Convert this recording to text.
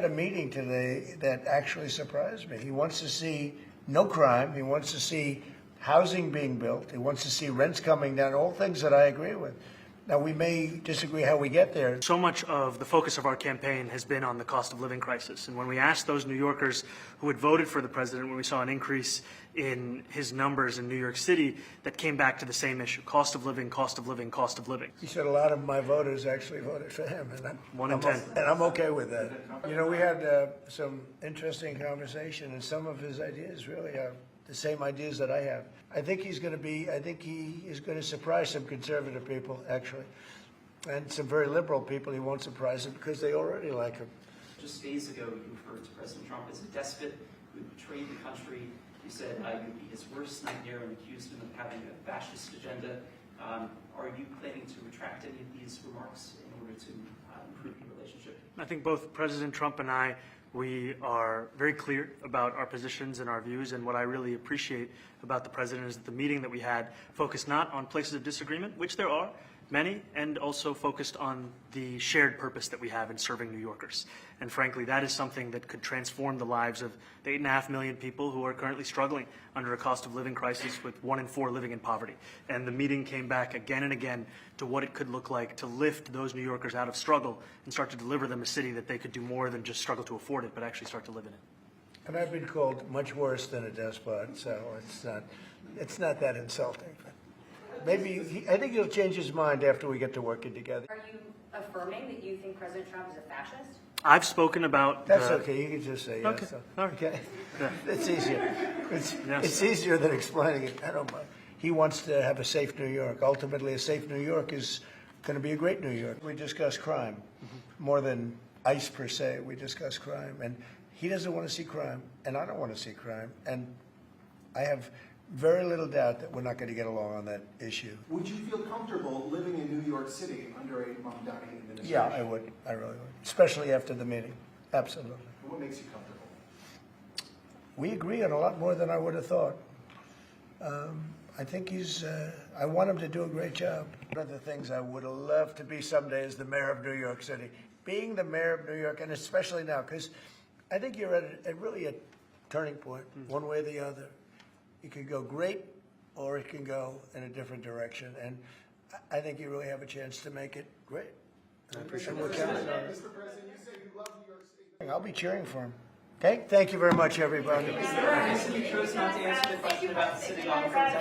at a meeting today that actually surprised me. He wants to see no crime. He wants to see housing being built. He wants to see rents coming down, all things that I agree with. Now, we may disagree how we get there. So much of the focus of our campaign has been on the cost of living crisis. And when we asked those New Yorkers who had voted for the president, when we saw an increase in his numbers in New York City, that came back to the same issue: cost of living, cost of living, cost of living. He said a lot of my voters actually voted for him, and I'm okay with that. You know, we had some interesting conversation, and some of his ideas really are the same ideas that I have. I think he is going to surprise some conservative people, actually, and some very liberal people. He won't surprise them because they already like him. Just days ago, you referred to President Trump as a despot who betrayed the country. You said you'd be his worst nightmare and accused him of having a fascist agenda. Are you planning to retract any of these remarks in order to improve your relationship? I think both President Trump and I, we are very clear about our positions and our views, and what I really appreciate about the president is that the meeting that we had focused not on places of disagreement, which there are many, and also focused on the shared purpose that we have in serving New Yorkers. And frankly, that is something that could transform the lives of the 8.5 million people who are currently struggling under a cost of living crisis, with 1 in 4 living in poverty. And the meeting came back again and again to what it could look like to lift those New Yorkers out of struggle and start to deliver them a city that they could do more than just struggle to afford it, but actually start to live in it. And I've been called much worse than a despot, so it's not that insulting. Maybe I think he'll change his mind after we get to working together. Are you affirming that you think President Trump is a fascist? I've spoken about... That's okay. You can just say yes. Okay. So. All right. Okay. Yeah. It's easier. Yes. It's easier than explaining it. I don't mind. He wants to have a safe New York. Ultimately, a safe New York is going to be a great New York. We discuss crime more than ICE per se. We discuss crime. And he doesn't want to see crime, and I don't want to see crime. And I have very little doubt that we're not going to get along on that issue. Would you feel comfortable living in New York City under a Mamdani administration? Yeah, I would. I really would. Especially after the meeting. Absolutely. What makes you comfortable? We agree on a lot more than I would have thought. I think I want him to do a great job. One of the things I would love to be someday is the mayor of New York City. Being the mayor of New York, and especially now, because I think you're at really a turning point, one way or the other. It could go great, or it can go in a different direction. And I think you really have a chance to make it great. And I appreciate what you're doing. Mr. President, you say you love New York State. I'll be cheering for him. Okay? Thank you very much, everybody. You chose not to answer the question about the city office.